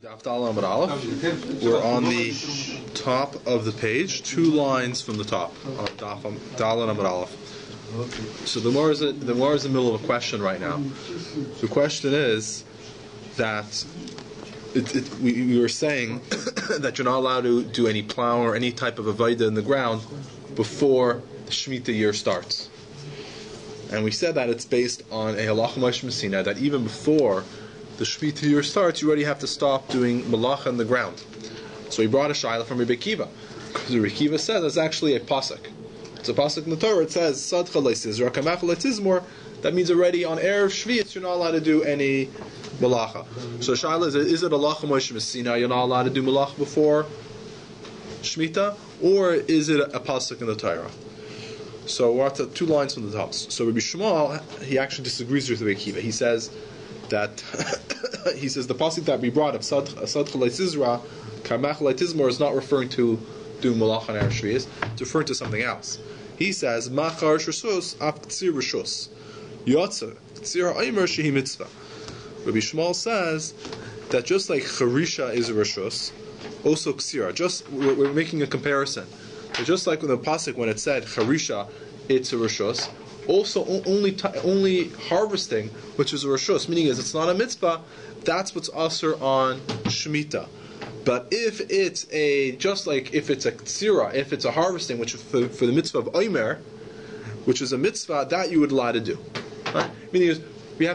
DAF Amud Aleph. We're on the top of the page, 2 lines from the top on DAF Amud Aleph. So the Gemara is in the middle of a question right now. The question is that we were saying that you're not allowed to do any plow or any type of avodah in the ground before the Shemitah year starts. And we said that it's based on a halacha Moshe Messina, that even before the Shemitah year starts, you already have to stop doing malacha in the ground. So he brought a shayla from Rabbi Akiva, because Rabbi Akiva says it's actually a pasuk. It's a pasuk in the Torah. It says Sadcha le'tizmor, Kamecha le'tizmor. That means already on erev Shvi'itz you're not allowed to do any malacha. So shayla is it a halacha Moshe Messina? You're not allowed to do malacha before Shemitah, or is it a pasuk in the Torah? So we're at 2 lines from the top. So Rabbi Shmuel, he actually disagrees with Rabbi Akiva. He says that the pasuk that we brought of Sadcha le'tizra, Kamecha le'tizmor is not referring to doing malach on erev Shvi'is. It's referring to something else. He says Machar Rishus Af Ktsir Rishus Yotzer Ktsir Ha'Omer Shehi Mitzvah. Rabbi Shmuel says that just like Charisha is a Rishus, also Ktsira. We're making a comparison. So just like in the pasuk when it said Charisha, it's a Rishus. Also, only harvesting, which is a rishus, meaning it's not a mitzvah, that's what's asur on Shemitah. But if it's a ktsira, if it's a harvesting, which is for the mitzvah of omer, which is a mitzvah, that you would allow to do. Right? Meaning we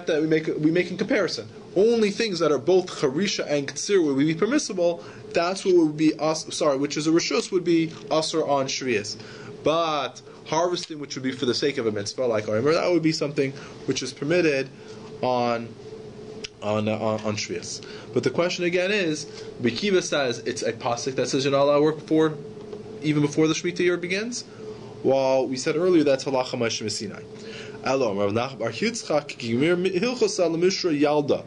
make a comparison. Only things that are both charisha and ktsir would be permissible. That's what would be which is a rishus, would be asur on shvius. But harvesting, which would be for the sake of a mitzvah, like Omer, that would be something which is permitted on Shvius. But the question again is, Bekiva says it's a pasuk that says you're not allowed to work even before the Shemitah year begins, while we said earlier that's halacha Moshe Messinai. Alom Rav Nachman Bar Yitzchak Gimir Hilchos Al Mishra Yalda.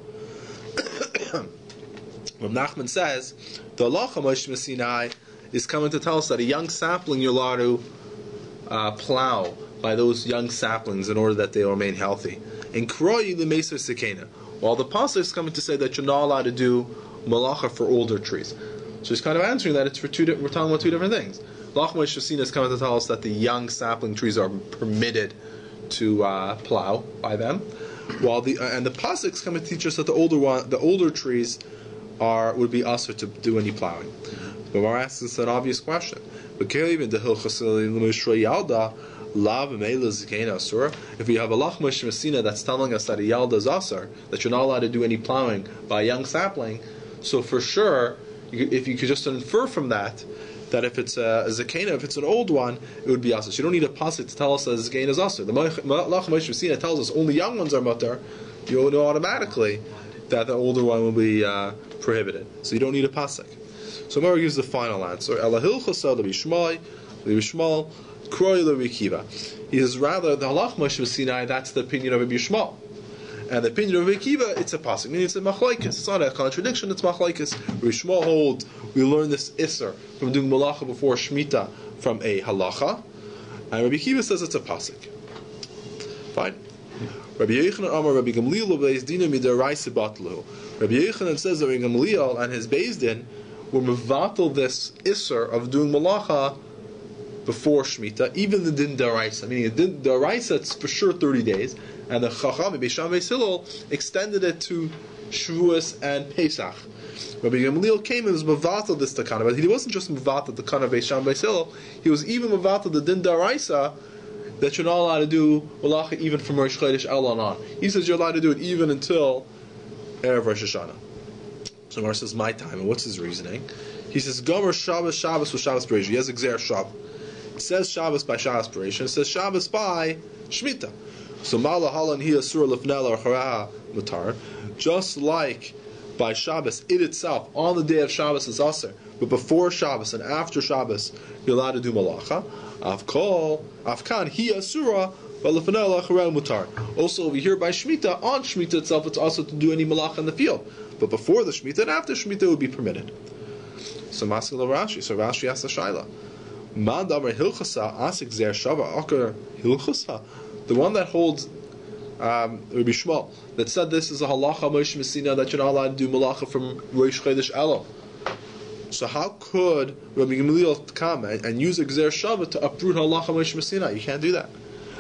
Rav Nachman says the halacha Moshe Messinai is coming to tell us that a young sapling you're allowed to plow by those young saplings in order that they remain healthy. And kroyi l'meser sekena. While the pasuk is coming to say that you're not allowed to do malacha for older trees. So he's kind of answering that we're talking about 2 different things. Halacha Moshe Messina is coming to tell us that the young sapling trees are permitted to plow by them, while the pasuk is coming to teach us that the older trees would be usher to do any plowing. But we're asking us an obvious question. If you have a Lach Moshe Messina that's telling us that a Yalda is Asar, that you're not allowed to do any plowing by a young sapling, so for sure, if you could just infer from that if it's a Zakena, if it's an old one, it would be Asar. So you don't need a pasuk to tell us that a Zakena is Asar. The Lach Moshe Messina tells us only young ones are Mutar. You know automatically that the older one will be prohibited. So you don't need a pasuk. So Mara gives the final answer. He says rather the halach Moshe Sinai, that's the opinion of Rabbi Shmuel, and the opinion of Rabbi Akiva, it's a pasuk. Meaning it's a machlokes. It's not a contradiction. It's machlokes. Rabbi Shmuel holds we learn this iser from doing malacha before Shemitah from a halacha, and Rabbi Akiva says it's a pasuk. Fine. Rabbi Yochanan Amar Rabbi Gamliel Beis Dina Midaraisa Batlu. Rabbi Yochanan says that Rabbi Gamliel and his Beis Din were mevatel this iser of doing malacha before Shemitah, even the din daraisa. Meaning the din daraisa, it's for sure 30 days, and the Chacham Beisham Beisilol extended it to Shavuos and Pesach. Rabbi Gamliel came and was mevatel this takana, but he wasn't just mevatel the takana Beisham Beisilol. He was even mevatel the din daraisa that you're not allowed to do malacha even from Rosh Chodesh Elul. He says you're allowed to do it even until erev Rosh Hashanah. So Mar says my time, and what's his reasoning? He says Gomer Shabbos with Shabbos Bereishis. He has Exer Shabbos. It says Shabbos by Shabbos Bereishis. It says Shabbos by Shemitah. So Mala Halan Hi Asur Lefnel or Charaha Mutar. Just like by Shabbos, it itself on the day of Shabbos is Asur, but before Shabbos and after Shabbos you're allowed to do malacha. Afkan Hi Asura. Also over here by Shemitah, on Shemitah itself it's also to do any malacha in the field. But before the Shemitah and after Shemitah it would be permitted. So Maskil Rashi. So Rashi asks the Shaila. The one that holds Rabbi Shmuel, that said this is a halacha Moshe Messina that you're not allowed to do malacha from Rosh Chodesh Elul. So how could Rabbi Gamliel come and use a Gzer Shava to uproot halacha Moshe Messina? You can't do that.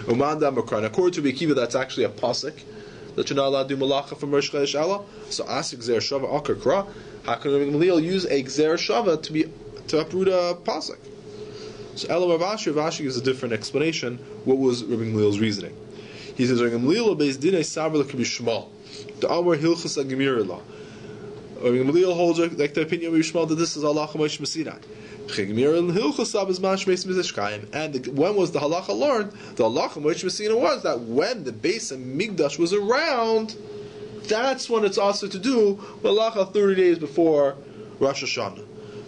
According to Rabbi Akiva, that's actually a pasuk that you're not allowed to do malacha from Rosh Chodesh Elul. So ask Gzer Shava Akar Kra. How can Rabbi Gamliel use a Gzer Shava to uproot a pasuk? So Rav Ashi gives a different explanation. What was Rabbi Gamliel's reasoning? He says, Rabbi Gamliel obeys dinei savar l'kabi Shmuel. The Amar Hilchas Agemir law. Rabbi Gamliel holds like the opinion of Rabbi Shmuel that this is halacha Moshe Messina. And when was the halacha learned? The halacha Moshe Messina was that when the base of Migdash was around, that's when it's also to do halacha 30 days before Rosh Hashanah.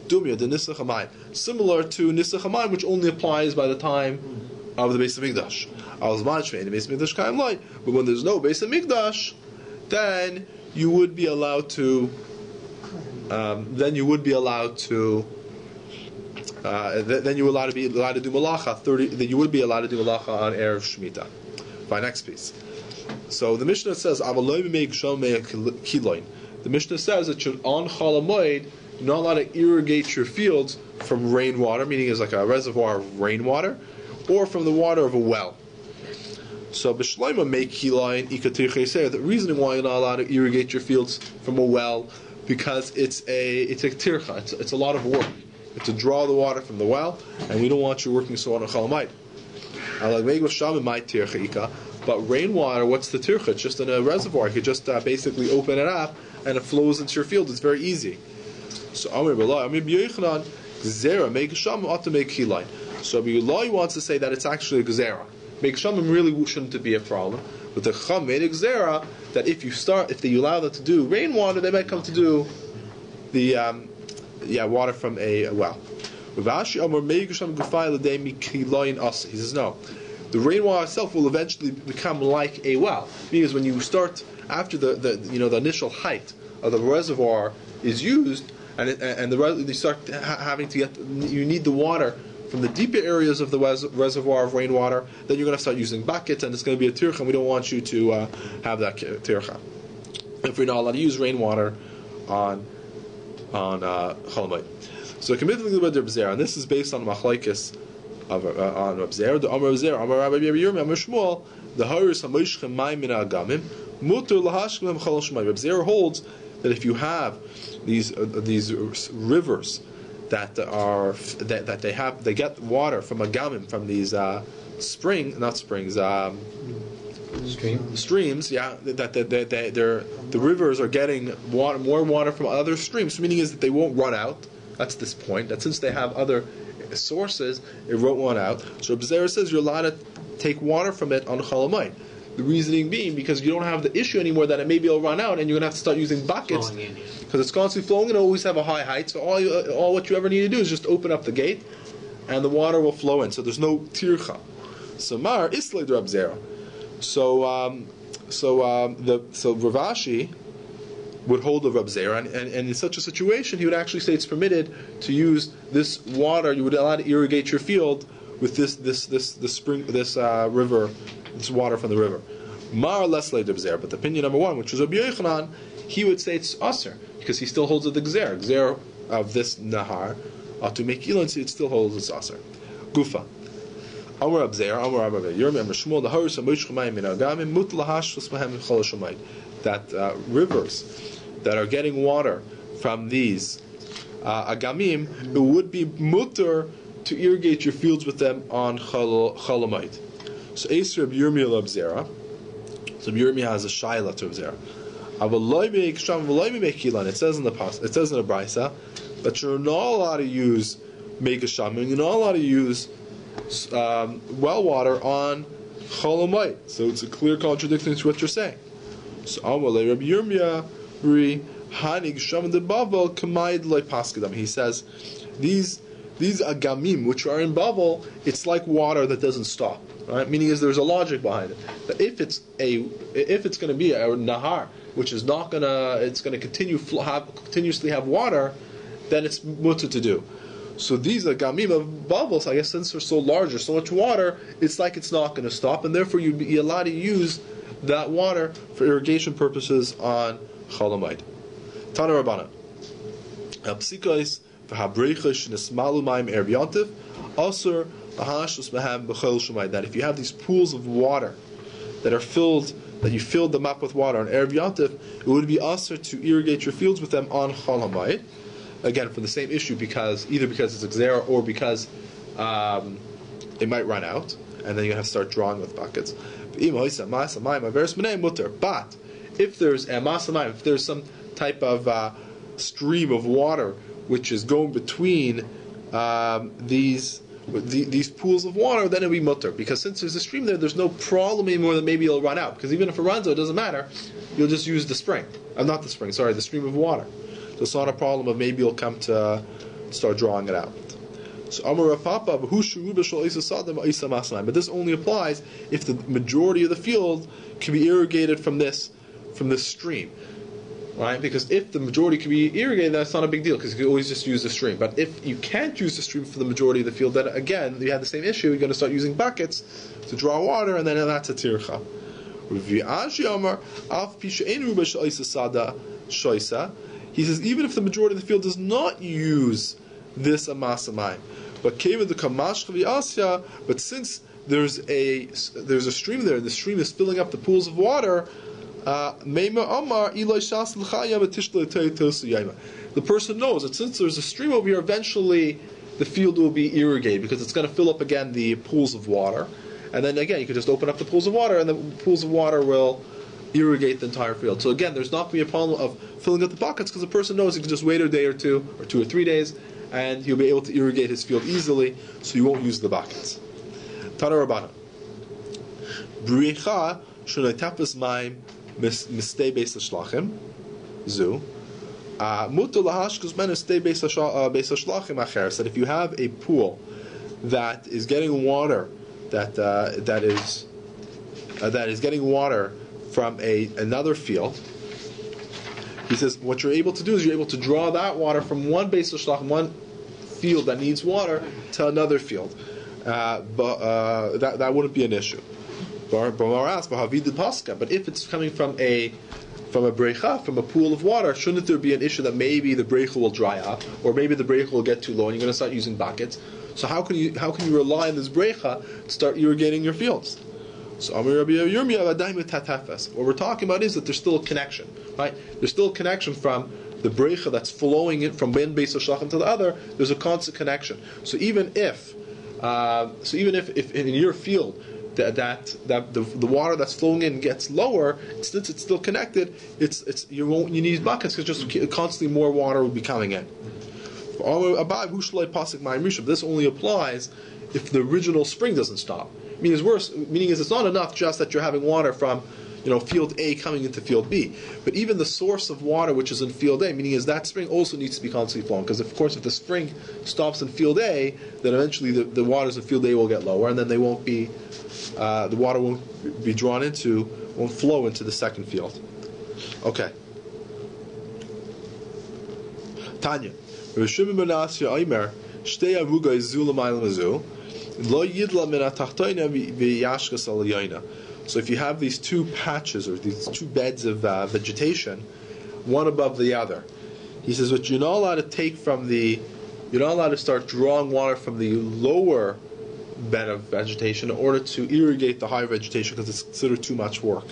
Dumya, the Nisach HaMayim. Similar to Nisach HaMayim, which only applies by the time of the base of Migdash. But when there's no base of Migdash, then you would be allowed to then you would be allowed to do malacha 30. Then you would be allowed to do malacha on erev Shemitah. Fine, next piece. So the Mishnah says, the Mishnah says that on Chol Moed you're not allowed to irrigate your fields from rainwater, meaning it's like a reservoir of rainwater, or from the water of a well. So b'shleima make kilayin ikatir chayser. The reasoning why you're not allowed to irrigate your fields from a well, because it's a tircha. It's a lot of work. You have to draw the water from the well, and we don't want you working so on a chalamayit. But rainwater, what's the tircha? It's just in a reservoir. You could just basically open it up, and it flows into your field. It's very easy. So Amir Yochanan Gzera make Sham ought to make kilayin. So Rabbi Yulai wants to say that it's actually a Gzera. Make Shamim really shouldn't be a problem. But the Chum made a Gzera that if you allow them to do rainwater, they might come to do the water from a well. He says no. The rainwater itself will eventually become like a well, because when you start after the initial height of the reservoir is used, and you start having to you need the water from the deeper areas of the reservoir of rainwater, then you're going to start using buckets, and it's going to be a tircha, and we don't want you to have that tircha. If we're not allowed to use rainwater on Chol. So committing about the Rabbi, and this is based on machlekes on Rabbi, the Amar Rabbi Yirmi, Amar Shmuel, the Haris Hamoshchem Mayim Min Agamim, Muter Lahashkem Chol Shmai. Rabbi holds that if you have these rivers that they get water from a gamim, from these streams, the rivers are getting more water from other streams. Meaning is that they won't run out. That's this point. That since they have other sources, it won't run out. So Rabbi says you're allowed to take water from it on Chol Hamoed. The reasoning being because you don't have the issue anymore that maybe it'll run out and you're going to have to start using buckets because it's constantly flowing and always have a high height. So all what you ever need to do is just open up the gate and the water will flow in. So there's no tircha. So Mar Islay Rab Zera. So Rav Ashi would hold the Rab Zera, and in such a situation he would actually say it's permitted to use this water. You would allow to irrigate your field with this river. This water from the river. Mar less later Gzer, but the opinion number one, which was Rabbi Yochanan, he would say it's aser because he still holds of the Gzer of this nahar to make ilan, so it still holds it's aser. Gufa. Amar Abzer, Amar Rabbi Yirmi, Amar Shmuel, the Haris Hamoshchem Mayim Min Agamim, Mut Lahashvus Mahem Chol Shamayim. That rivers that are getting water from these agamim, it would be mutter to irrigate your fields with them on Chol Hamoed. So Eis Rabbi Yirmi Rabbi Zera. So Rabbi Yirmi has a shaila to Rabbi Zera. It says in the pasuk, it says in the brisa that you're not allowed to use megasham, and you're not allowed to use well water on Chol Hamoed. So it's a clear contradiction to what you're saying. So Amalei Rabbi Yirmi Hanig Sham de Bavel Kamaid Loi Paskadam. He says these agamim which are in Bavel, it's like water that doesn't stop. Right? Meaning is there's a logic behind it. That if it's going to be a nahar, which is not it's going to continuously have water, then it's mutter to do. So these agamim of bubbles, I guess, since they're so large, there's so much water, it's like it's not going to stop, and therefore you're allowed to use that water for irrigation purposes on Chol Hamoed. Tana Rabbana. Psikos v'habreichish nismalu mayim erev yontif asur lahashus behem b'chol shumay. That if you have these pools of water that are filled, that you filled them up with water on erev yontif, it would be asur to irrigate your fields with them on Chol Hamoed. Again, for the same issue, either because it's a gzera or because it might run out, and then you have to start drawing with buckets. But if there's some type of stream of water which is going between these pools of water, then it'll be mutter. Because since there's a stream there, there's no problem anymore that maybe it'll run out. Because even if it runs out, it doesn't matter. You'll just use the stream of water. So it's not a problem of maybe you'll come to start drawing it out. So but this only applies if the majority of the field can be irrigated from this stream, right? Because if the majority can be irrigated, that's not a big deal because you can always just use the stream. But if you can't use the stream for the majority of the field, then again you have the same issue. You're going to start using buckets to draw water, and then that's a tircha. He says even if the majority of the field does not use this amasamayim, but since there's a stream there, and the stream is filling up the pools of water, the person knows that since there's a stream over here, eventually the field will be irrigated because it's going to fill up again the pools of water, and then again you can just open up the pools of water, and the pools of water will irrigate the entire field. So again, there's not going to be a problem of filling up the buckets because the person knows he can just wait a day or 2 or 3 days, and he'll be able to irrigate his field easily, so he won't use the buckets. Tana Rabbana. Bricha shunaytafas maim mistay beis shlachim zu mutar lahashkus men mistay beis shlachim acher. That if you have a pool that is getting water that is getting water from another field, he says what you're able to do is you're able to draw that water from one beis shlachim, one field that needs water, to another field. But that wouldn't be an issue. But if it's coming from a breicha, from a pool of water, shouldn't there be an issue that maybe the breicha will dry up, or maybe the breicha will get too low, and you're going to start using buckets? So how can you rely on this breicha to start irrigating your fields? So what we're talking about is that there's still a connection, right? There's still a connection from the breicha that's flowing in from one beis shlachim to the other. There's a constant connection. So even if in your field that the water that's flowing in gets lower, since it's still connected, you need buckets because just constantly more water will be coming in. This only applies if the original spring doesn't stop. Meaning it's not enough just that you're having water from field A coming into field B, but even the source of water which is in field A, meaning is that spring also needs to be constantly flowing, because of course if the spring stops in field A, then eventually the waters in field A will get lower, and then they won't be the water won't flow into the second field. Okay. Tanya. So if you have these two patches or these two beds of vegetation, one above the other, he says what you're not allowed to take you're not allowed to start drawing water from the lower bed of vegetation in order to irrigate the higher vegetation, because it's considered too much work.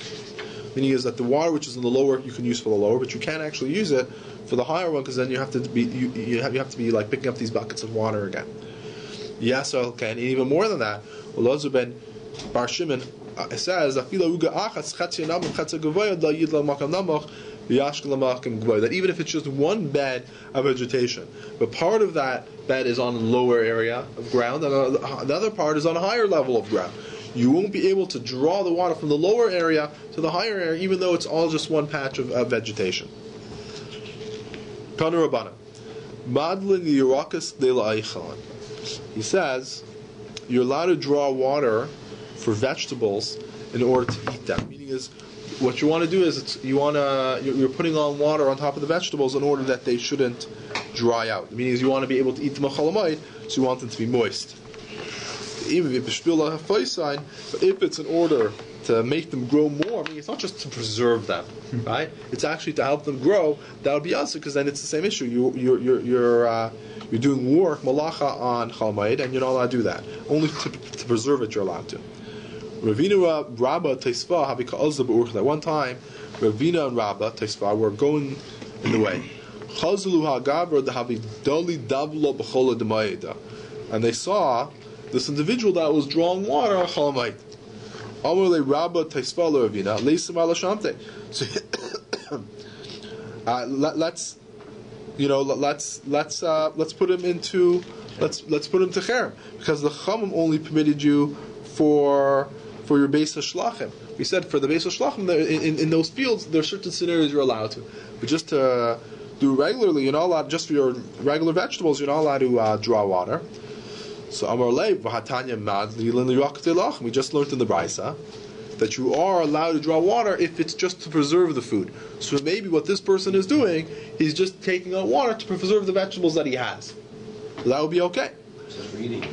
Meaning is that the water which is in the lower you can use for the lower, but you can't actually use it for the higher one, because then you have to be like picking up these buckets of water again. Yes, okay, and even more than that, Elazar ben Bar Shimon says that even if it's just one bed of vegetation, but part of that bed is on a lower area of ground, and the other part is on a higher level of ground, you won't be able to draw the water from the lower area to the higher area, even though it's all just one patch of vegetation. He says you're allowed to draw water for vegetables in order to eat them. Meaning is, what you want to do is you're putting on water on top of the vegetables in order that they shouldn't dry out. Meaning is you want to be able to eat them so you want them to be moist. But if it's in order to make them grow more, more. I mean, it's not just to preserve them, right? It's actually to help them grow. That would be us, because then it's the same issue. You're doing work, malacha on Chol Moed, and you're not allowed to do that. Only to preserve it, you're allowed to. Ravina Rabba Teisva Havika Alza B'Urch. That one time, Ravina and Rabba Teisva were going in the way. Chazlu HaGavra Dali Davlo B'Chola D'Mayeda, and they saw this individual that was drawing water on Chol Moed. Amrle Rabba Teisva Ravina Leisim Ala Shamte. So let's put him into let's put him to cherem, because the Chaim only permitted you for your Beis HaShlachim. We said for the Beis HaShlachim in those fields there are certain scenarios you're allowed to, but just to do regularly you're not allowed. Just for your regular vegetables you're not allowed to draw water. So Amar Lei V'Hatanya Mad Lilan Liyaktelach. We just learned in the Brisa that you are allowed to draw water if it's just to preserve the food. So maybe what this person is doing, he's just taking out water to preserve the vegetables that he has. That would be okay. It's just for eating.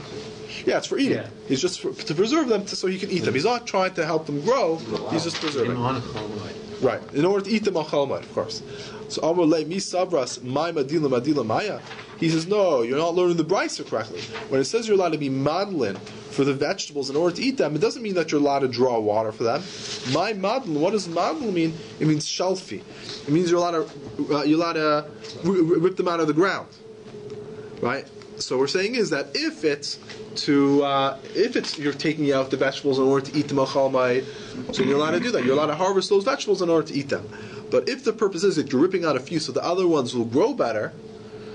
Yeah, it's for eating. Yeah. He's just to preserve them so he can eat them. He's not trying to help them grow. He's just preserving. Right, in order to eat them on Chol Moed, of course. So Amar Lei Mi Savras Mai Madila Madila Maya. He says, no, you're not learning the Brisa correctly. When it says you're allowed to be madlin for the vegetables in order to eat them, it doesn't mean that you're allowed to draw water for them. My madlin, what does madlin mean? It means shalfi. It means you're allowed to rip them out of the ground, right? So what we're saying is that if you're taking out the vegetables in order to eat them on Chol Moed, so you're allowed to do that. You're allowed to harvest those vegetables in order to eat them. But if the purpose is that you're ripping out a few so the other ones will grow better,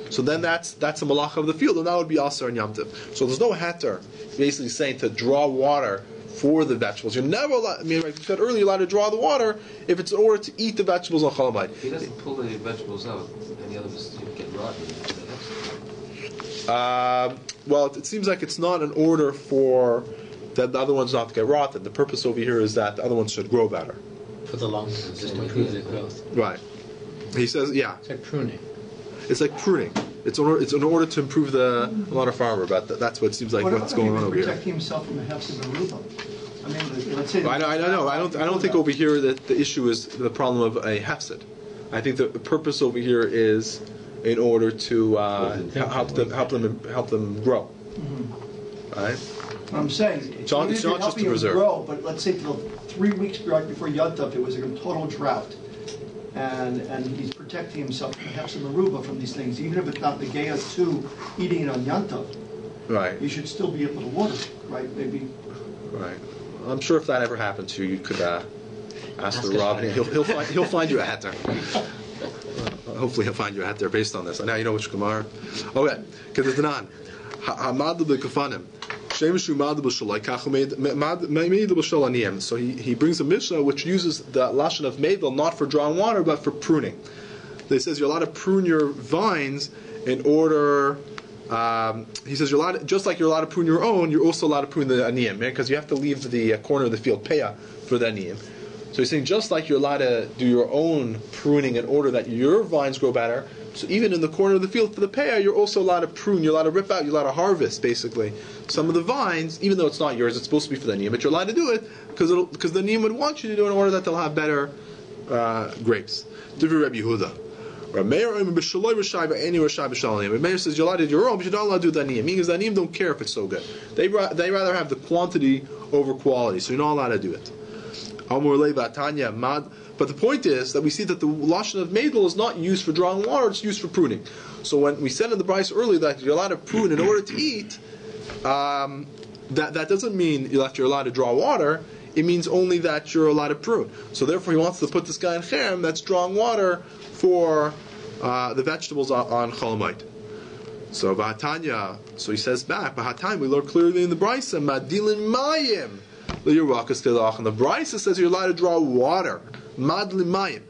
so then that's a malacha of the field, and that would be Asar and Yom Tov. So there's no heter basically saying to draw water for the vegetables. You're never allowed, like you said earlier, you're allowed to draw the water if it's in order to eat the vegetables on Chol Moed. If he doesn't pull the vegetables out, and the others get rotten. Well, it seems like it's not in order for that the other ones not to get rotten. The purpose over here is that the other ones should grow better. For the long term, just to improve their growth. Right. He says, yeah. It's like pruning. It's like pruning. It's in order to improve the amount of farmer, but that's what it seems like what's going on over here. Protecting himself from the hefts of the ruba. I mean, let's say. I know. I don't think over here that the issue is the problem of a hefset. I think the purpose over here is in order to help them grow. Mm-hmm. Right. What I'm saying, it's not just to preserve. Grow, but let's say till 3 weeks right before Yom Tov, it was a total drought. And he's protecting himself perhaps in the Maruba from these things, even if it's not the Gayas too eating it on Yom Tov. Right. You should still be able to water, right? Maybe. Right. I'm sure if that ever happened to you, you could ask the Rabbi. He'll find you a heter. Hopefully he'll find you a heter based on this. And now you know which Gemara. Okay. Because it's non. Hamad b'kafanim. So he brings a Mishnah which uses the lashon of Mendel not for drawing water but for pruning. He says you're allowed to prune your vines in order. He says you're allowed, just like you're allowed to prune your own, you're also allowed to prune the aniyim, because you have to leave the corner of the field peah for the aniyim. So he's saying just like you're allowed to do your own pruning in order that your vines grow better, so even in the corner of the field for the peah, you're also allowed to prune, you're allowed to rip out, you're allowed to harvest, basically, some of the vines, even though it's not yours, it's supposed to be for the aniyim, but you're allowed to do it because the aniyim would want you to do it in order that they'll have better grapes. Divrei Rabbi Yehuda. Meir says you're allowed to do your own, but you're not allowed to do the aniyim, because the aniyim don't care if it's so good. They rather have the quantity over quality, so you're not allowed to do it. But the point is that we see that the lashon of Mendel is not used for drawing water; it's used for pruning. So when we said in the Brisa earlier that you're allowed to prune in order to eat, that doesn't mean that you're allowed to draw water. It means only that you're allowed to prune. So therefore, he wants to put this guy in cherem that's drawing water for the vegetables on Chol Moed. So Vahatanya. So he says back, Vahatanya. We learn clearly in the Brisa, Madilin Mayim. And the Brisa says you're allowed to draw water. Madlim Mayim.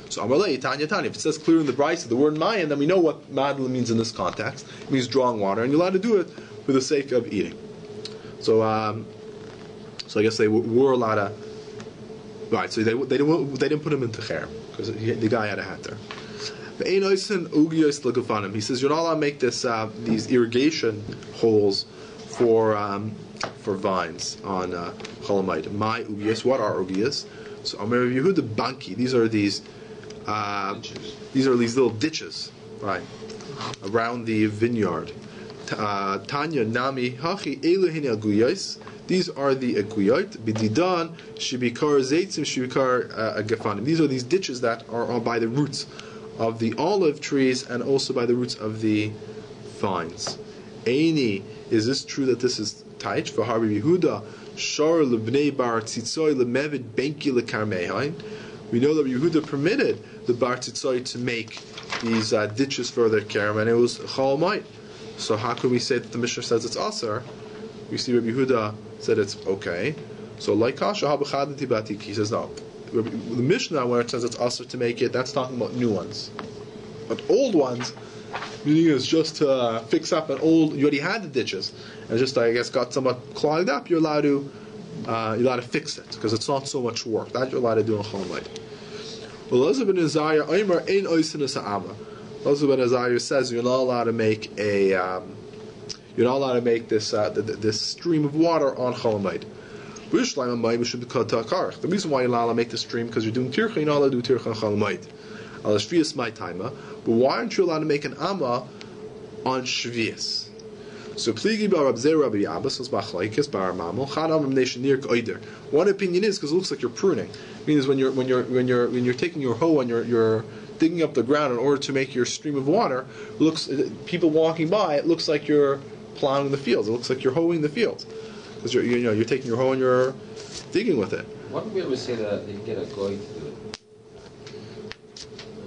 So Amalei, Tanya. If it says clear in the Brisa the word Mayim, then we know what Madlim means in this context. It means drawing water, and you're allowed to do it for the sake of eating. So I guess they were allowed to. Right. So they didn't put him into cherem because the guy had a hat there. He says you're not allowed to make these irrigation holes for vines on Chol Moed. My ugiyas, what are ugiyas? So Amar Yehuda Banki. These are these little ditches, right, around the vineyard. Tanya Nami Hachi Eluhin Aguyos. These are the aguyot. Bididan shibikar zeitzim shibikar agafanim. These are these ditches that are by the roots of the olive trees and also by the roots of the vines. Eini, is this true that this is taich for Rabbi Yehuda? Shar lebnei bar tzitzoy lemevid benki lekarmehain. We know that Yehuda permitted the bar tzitzoy to make these ditches for their karam, and it was chalmite. So how can we say that the Mishnah says it's asar? We see Rabbi Yehuda said it's okay. So like kasha habachad tibatik, he says no. The Mishnah where it says it's asar to make it, that's talking about new ones. But old ones, meaning is just to fix up an old. You already had the ditches, and just I guess got somewhat clogged up. You're allowed to fix it because it's not so much work. That you're allowed to do in Chol Moed. Well, Elazar ben Azariah Omer ein oisinus ha'ama. Elazar ben Azariah says you're not allowed to make this stream of water on Chol Moed. The reason why you're allowed to make the stream because you're doing tircha, you're not allowed to do tircha on Chol Moed. But why aren't you allowed to make an amma on Shvius? So pligi bar Rabbi Abbas was machlaikis bar mamul chadam nation near koider. One opinion is because it looks like you're pruning. It means when you're taking your hoe and you're digging up the ground in order to make your stream of water, people walking by, it looks like you're plowing the fields. It looks like you're hoeing the fields because you're taking your hoe and you're digging with it. Why don't we ever say that you get a goy to do it?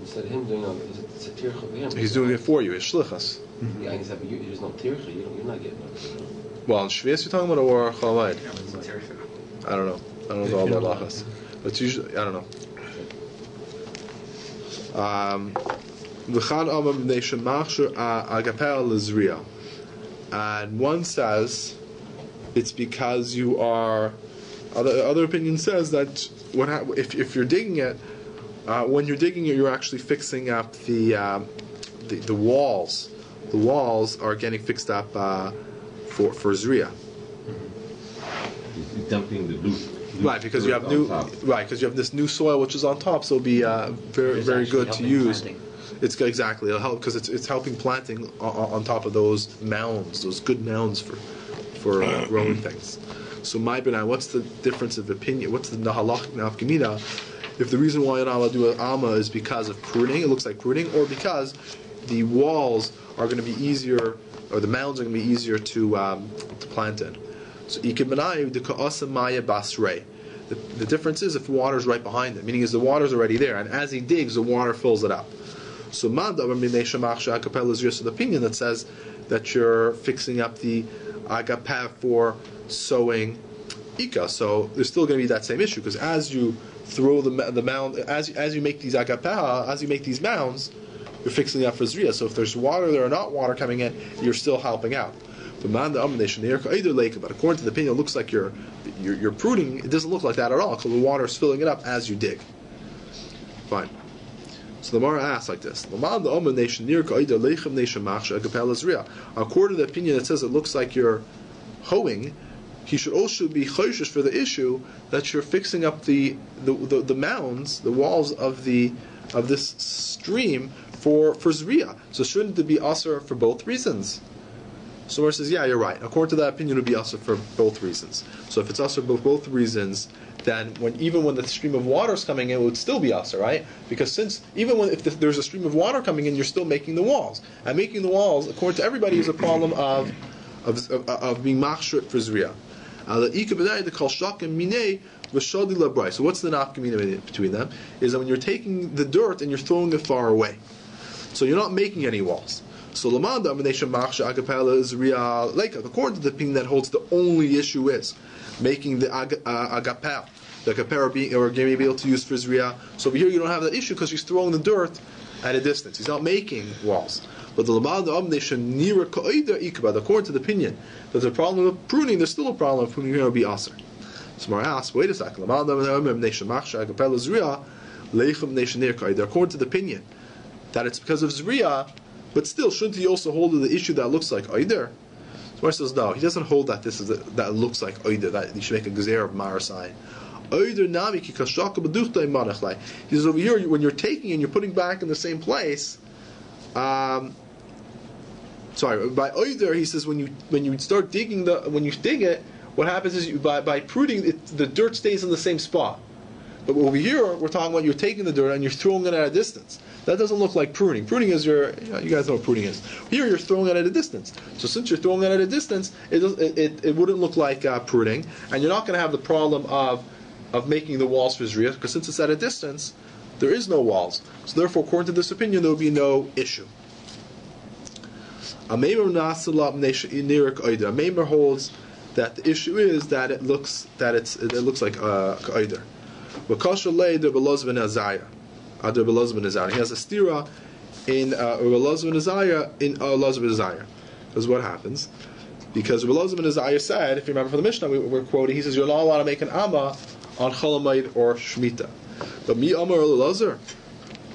Instead of him doing it's a tircha for him. He's doing it for you. It's shlichus. Yeah, and he said, but there's no tircha. You're not getting it. Well, in Shvius you're talking about or Chol Moed? I don't know. I don't know all about lachas. But it's usually, I don't know. And one says it's because you are. Other opinion says that if you're digging it, when you're digging it, you're actually fixing up the walls. The walls are getting fixed up for Zriya. You're dumping the loop. Right, because you have this new soil which is on top, so it'll be very very good to use. Planting. It's exactly it'll help because it's helping planting on top of those mounds, those good mounds for growing things. So my benai, what's the difference of opinion? What's the nahalach nafkamina? If the reason why you're not allowed to do an amma is because of pruning, it looks like pruning, or because the walls are going to be easier, or the mounds are going to be easier to plant in. So the difference is if the water is right behind it, meaning is the water is already there, and as he digs, the water fills it up. So the opinion that says that you're fixing up the agapah for sowing ika. So there's still going to be that same issue because as you throw the mound, as you make these agapah, as you make these mounds, you're fixing it up for zriya. So if there's water there or not water coming in, you're still helping out. But according to the opinion, it looks like you're pruning. It doesn't look like that at all because the water is filling it up as you dig. Fine. So the Mara asks like this: according to the opinion that says it looks like you're hoeing, he should also be choishish for the issue that you're fixing up the mounds, the walls of this stream for zriya. So shouldn't it be asur for both reasons? So Mara says, yeah, you're right. According to that opinion, it would be asur for both reasons. So if it's asur for both reasons, then even when the stream of water is coming in, it would still be asur, right? Because if there's a stream of water coming in, you're still making the walls, and making the walls, according to everybody, is a problem of being machshut for zriya. So what's the nafkamina between them? Is that when you're taking the dirt and you're throwing it far away, so you're not making any walls. So Lamanda Menachem Machsha Agapela is Ria Leka. According to the opinion that holds, the only issue is making the agapel, the agapel being able to use for Zriya. So over here you don't have that issue because he's throwing the dirt at a distance. He's not making walls. But the Lamanda Amnation Nira Koida Ikba, according to the opinion that the problem of pruning, there's still a problem of pruning here will be Aser. So Mara asks, wait a second, Lamanda Menachem Machsha Agapela Zriya Leichem Nation Nir Koida. According to the opinion that it's because of Zriya. But still, shouldn't he also hold the issue that looks like Eider? So Mar says no, he doesn't hold that that looks like Eider, that you should make a gezer of Marasai. He says over here, when you're taking and you're putting back in the same place, by oider, he says when you start digging when you dig it, what happens is by pruning it, the dirt stays in the same spot. But over here, we're talking about you're taking the dirt and you're throwing it at a distance. That doesn't look like pruning. Pruning is you guys know what pruning is. Here, you're throwing it at a distance. So since you're throwing it at a distance, it wouldn't look like pruning, and you're not going to have the problem of making the walls for Zriya, because since it's at a distance, there is no walls. So therefore, according to this opinion, there will be no issue. A Meimer holds that the issue is that it looks like Eider. He has a stira in Rabbi Nazaya in Nazaya. Because what happens? Because Rabbi Nazaya said, if you remember from the Mishnah, we're quoting, he says, you're not allowed to make an Amma on Cholamayid or Shemitah. But mi Amar Elazar,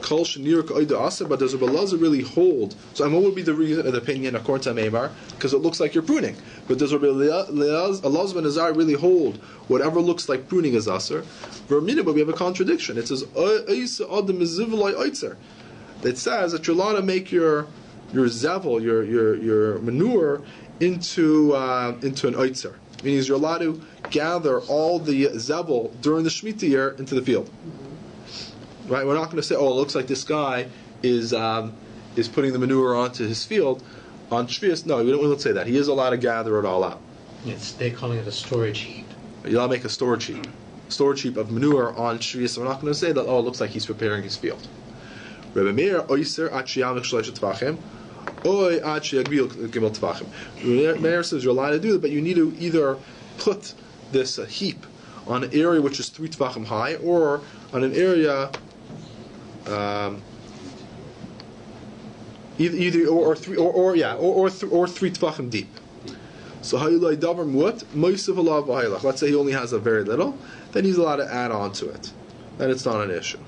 Kol Shenir K'Oida Aser, but does Rabbi Elazar really hold? So, and what would be the reason, the opinion according to Meimar? Because it looks like you're pruning. But does Rabbi Elazar ben Azar really hold whatever looks like pruning is Aser? But we have a contradiction. It says, it says that you're allowed to make your zevel, your manure, into an oitzer. Meaning you're allowed to gather all the zevel during the Shemitah year into the field. Right? We're not going to say, oh, it looks like this guy is putting the manure onto his field on Shvius. No, we don't say that. He is allowed to gather it all out. They're calling it a storage heap. You're allowed to make a storage heap. Storage heap of manure on Shvius. We're not going to say that, oh, it looks like he's preparing his field. Rabbi Meir, Oyser, Achiyamik Shleisha Tvachim, Oy Achiyagbil Gimel Tvachim. Meir says you're allowed to do it, but you need to either put this heap on an area which is 3 Tvachim high, or on an area either or 3 Tvachim deep. So let's say he only has a very little, then he's allowed to add on to it. Then it's not an issue.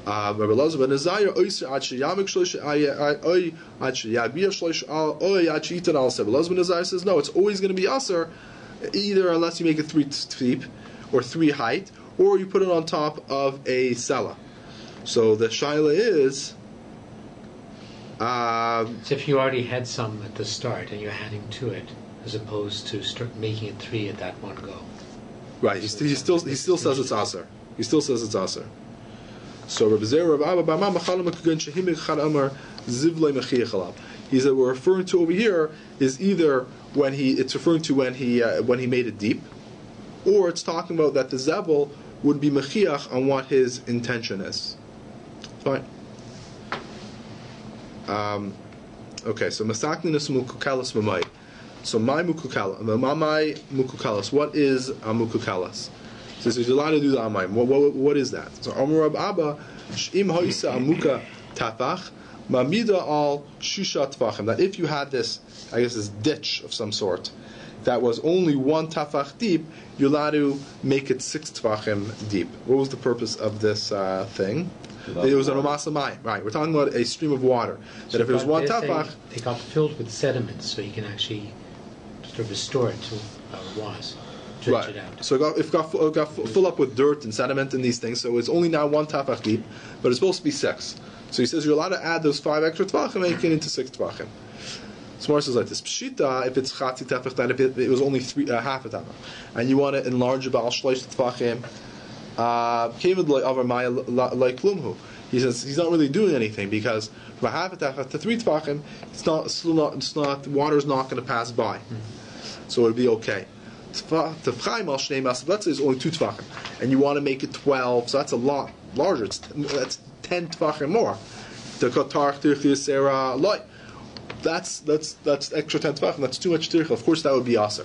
Rabbi Elazar ben Azariah oyser ad sheyamik shlosh oy ad sheyabir shlosh oy ad sheyitan al seb. Rabbi Elazar ben Azariah says no, it's always going to be aser, either unless you make it 3 deep or 3 height, or you put it on top of a sela. So the shaila is. So if you already had some at the start and you're adding to it, as opposed to start making it 3 at that one go. Right. He still says it's aser. He still says it's aser. So Rabbi Zera, Rabbi Abba, Bama, Machalam, Mekugan, Shehimik, Chad Amar, Zivlei, Mechiach Alav. He said we're referring to over here is either when it's referring to when he made it deep, or it's talking about that the zevel would be mechiach on what his intention is. Fine. Okay, so masakninus mukukalas mamai. So my mukukalas. What is a mukukalas? So you're allowed to do the amayim. What is that? So Amar Rab Abba sh'im ha'isa amuka tafach mamida al shusha tfachim. That if you had this ditch of some sort that was only 1 tafach deep, you're allowed to make it 6 tfachim deep. What was the purpose of this thing? It was an omasa mayim. Right, we're talking about a stream of water. That if it was 1 tafach, they got filled with sediment, so you can actually sort of restore it to how it was. Dredge it out. So it got full up with dirt and sediment and these things. So it's only now 1 tafach deep, but it's supposed to be 6. So he says you're allowed to add those 5 extra tefachim and make it into 6 tefachim. Smart says like this: Pshita, if it's chatzi tefach, then if it was only half a tefach, and you want to enlarge it by al shleish tefachim, kevad loy avar maya like klumhu. He says he's not really doing anything because from a half a tefach to 3 tefachim, it's not the water's not going to pass by, so it'll be okay. Let's say it's only 2 tefachim, and you want to make it 12, so that's a lot larger. That's 10 tefachim more. That's extra 10 tefachim. That's too much tircha. Of course, that would be aser.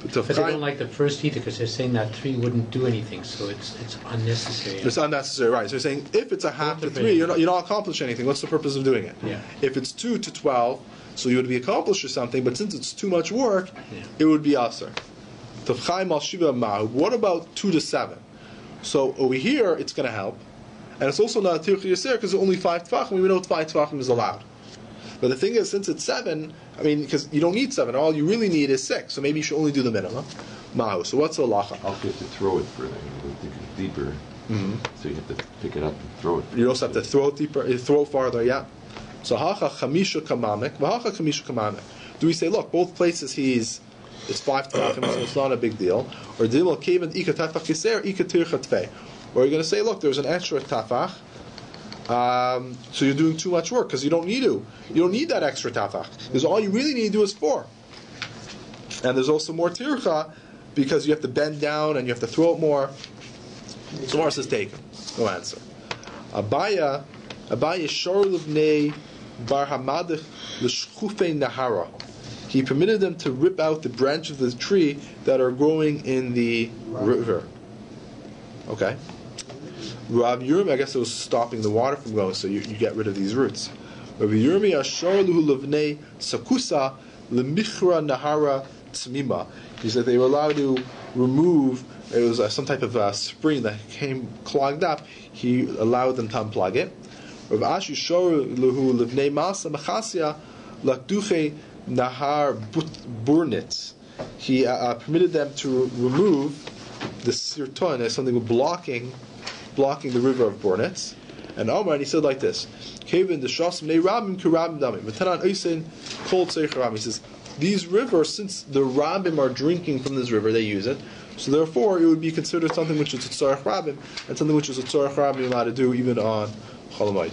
But they don't like the first either because they're saying that 3 wouldn't do anything, so it's unnecessary. It's unnecessary, right? So you're saying if it's a half to 3, you're not accomplishing anything. What's the purpose of doing it? Yeah. If it's 2 to 12, so you would be accomplished or something. But since it's too much work, it would be aser. What about 2 to 7? So over here, it's going to help, and it's also not a tircha yaser because it's only 5 tefachim. We know 5 tefachim is allowed. But the thing is, since it's 7, because you don't need 7, all you really need is 6. So maybe you should only do the minimum. Mahu. So what's the halacha? Also, you have to throw it further. You think it's deeper, so you have to pick it up and throw it. You also have to throw it deeper, throw it farther. Yeah. So hacha chamisha kamamek, v'hacha chamisha kamamek. Do we say, look, both places it's 5 tefachim, so it's not a big deal? Or dimel kevin ika tefach kiser ika tircha tfei. Or you're going to say, look, there's an extra tefach, so you're doing too much work because you don't need to. You don't need that extra tefach because all you really need to do is 4. And there's also more tircha because you have to bend down and you have to throw it more. So Mars says taken. No answer. Abaya shor levnei bar hamadich l'shchufei nahara. He permitted them to rip out the branches of the tree that are growing in the river. Okay. Rav Yirmi, I guess it was stopping the water from going, so you get rid of these roots. Rav Yirmi ashor luhu levnei sakusa lemichra nahara tzmima. He said they were allowed to remove. It was some type of spring that came clogged up. He allowed them to unplug it. Rav Ashi shor luhu levnei masa mechasya lakduche nahar burnitz. He permitted them to remove the sirton as something blocking the river of Bornitz. And Omar, and he said like this: Kevin the shas mei rabim kirabim damim. V'tanan oisin kol tzei charabim. He says these rivers, since the rabbim are drinking from this river, they use it. So therefore, it would be considered something which is a tzarech rabbim, and something which is a tzarech rabbim allowed to do even on Chol Hamoed.